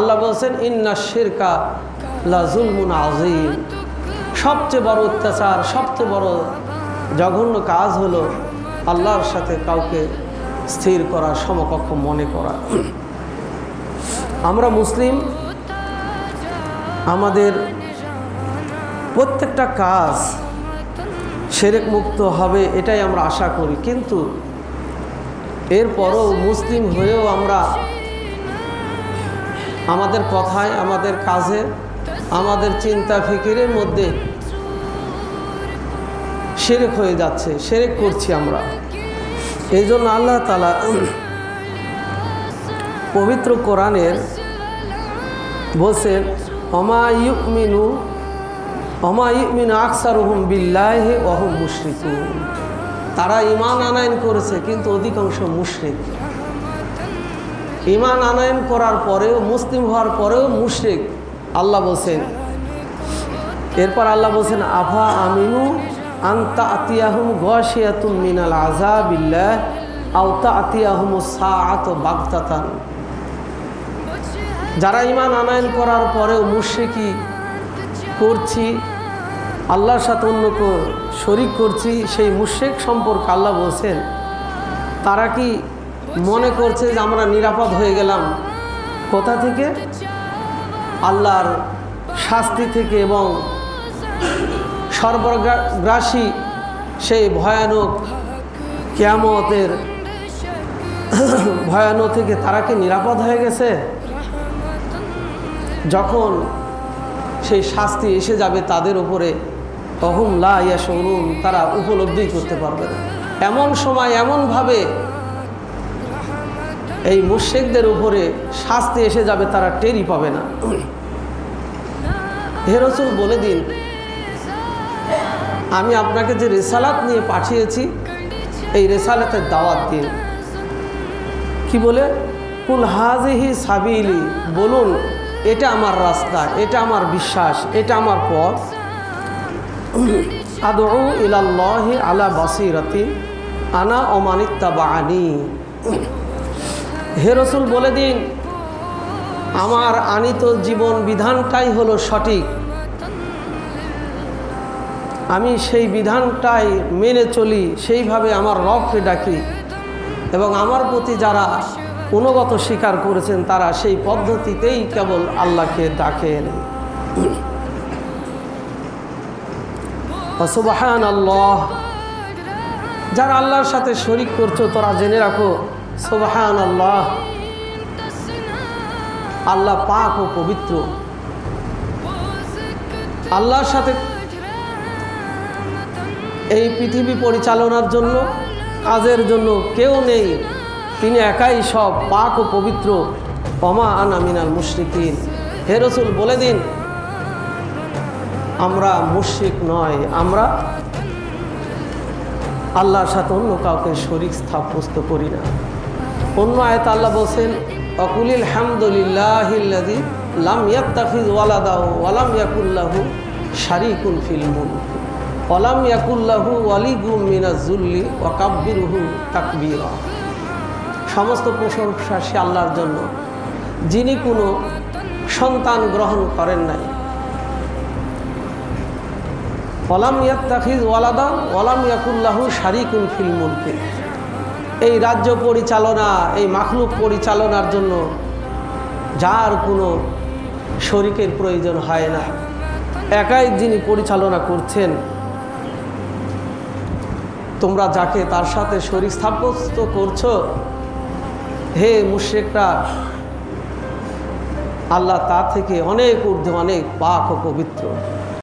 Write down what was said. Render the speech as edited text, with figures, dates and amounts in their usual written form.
আল্লাহ বলছেন ইন্নাশ শিরকা লা যুলমুন আযীম, সবচেয়ে বড় অত্যাচার, সবচেয়ে বড় জঘন্য কাজ হলো আল্লাহর সাথে কাউকে স্থির করা, সমকক্ষ মনে করা। আমরা মুসলিম, আমাদের প্রত্যেকটা কাজ শিরক মুক্ত হবে এটাই আমরা আশা করি, কিন্তু এরপরও মুসলিম হয়েও আমরা আমাদের কথায়, আমাদের কাজে, আমাদের চিন্তা ফিকিরের মধ্যে শিরক হয়ে যাচ্ছে, শিরক করছি আমরা। এই জন্য আল্লাহ তাআলা পবিত্র কোরআনের বলছেন ওমা ইউমিনু আকসারুহুম বিল্লাহি ওয়া হুম মুশরিকুন, তারা ঈমান আনয়ন করেছে কিন্তু অধিকাংশ মুশরিক। ঈমান আনয়ন করার পরেও, মুসলিম হওয়ার পরেও মুশরিক আল্লাহ বলছেন। এরপর আল্লাহ বলছেন আফা আমিনু আন তাতিয়াহুম গাশিয়াতুম মিনাল আযাবিল্লাহ আও তাতিয়াহুমুস সাআতু বাগতাতান, যারা ঈমান আনয়ন করার পরেও মুশরিকি করছি, আল্লাহর সাথে অন্য শরীক করছি, সেই মুশরিক সম্পর্কে আল্লাহ বলছেন তারা কি মনে করছে যে আমরা নিরাপদ হয়ে গেলাম? কোথা থেকে? আল্লাহর শাস্তি থেকে এবং সর্বগ্রাসী সেই ভয়ানক কিয়ামতের ভয়ানক থেকে তারা কি নিরাপদ হয়ে গেছে? যখন সেই শাস্তি এসে যাবে তাদের উপরে, তখন লা ইয়াশুরুন, তারা উপলব্ধি করতে পারবে না। এমন সময় এমনভাবে এই মুশরিকদের উপরে শাস্তি এসে যাবে তারা টেরই পাবে না। হে রাসূল বলে দিন, আমি আপনাকে যে রিসালাত নিয়ে পাঠিয়েছি এই রিসালাতের দাওয়াত দিন। কি বলে? কুল হাযিহি সাবিলি, বলুন এটা আমার রাস্তা, এটা আমার বিশ্বাস, এটা আমার পথ। আদউ ইলাল্লাহি আলা বাসিরাতি আনা ওয়া মান ইত্তাবাআনি, হে রাসূল বলে দিন আমার আনিত জীবন বিধানটাই হলো সঠিক, আমি সেই বিধানটাই মেনে চলি, সেইভাবে আমার রবকে ডাকি, এবং আমার প্রতি যারা অনুগত স্বীকার করেছেন তারা সেই পদ্ধতিতেই কেবল আল্লাহকে ডাকেন। সুবহানাল্লাহ, যারা আল্লাহর সাথে শরীক করছো তোরা জেনে রাখো সুবহানাল্লাহ, আল্লাহ পাক ও পবিত্র। আল্লাহর সাথে এই পৃথিবী পরিচালনার জন্য, কাজের জন্য কেউ নেই, তিনি একাই সব, পাক ও পবিত্র। ওমা আনা মিনাল মুশরিকিন, হে রাসূল বলে দিন আমরা মুশরিক নয়, আমরা আল্লাহর সাথে অন্য কাউকে শরীক সাব্যস্ত করি না। অন্য আয়াতে আল্লাহ বলছেন অকুলিল হামদুলিল্লাহিল্লাযী লাম ইয়াত্তাখিয ওয়ালাদাহু ওয়া লাম ইয়াকুল লাহু শারীকুন ফিল মুলক ওয়া লাম ইয়াকুল লাহু ওয়ালিয়্যুম মিনাজ যুল্লি ওয়া কাব্বিরহু তাকবীরা। সমস্ত প্রশংসা সে আল্লাহর জন্য, যিনি কোনো সন্তান গ্রহণ করেন নাই। ওয়া লাম ইয়াত্তাখিয ওয়ালাদা ওয়া লাম ইয়াকুল লাহু শারীকুন ফিল মুলক, এই রাজ্য পরিচালনা, এই মাখলুক পরিচালনার জন্য যার কোনো শরীকের প্রয়োজন হয় না, একাই যিনি পরিচালনা করছেন। তোমরা যাকে তার সাথে শরীক সাব্যস্ত করছো, হে মুশরিকরা, আল্লাহ তা থেকে অনেক ঊর্ধ্বে, অনেক পাক ও পবিত্র।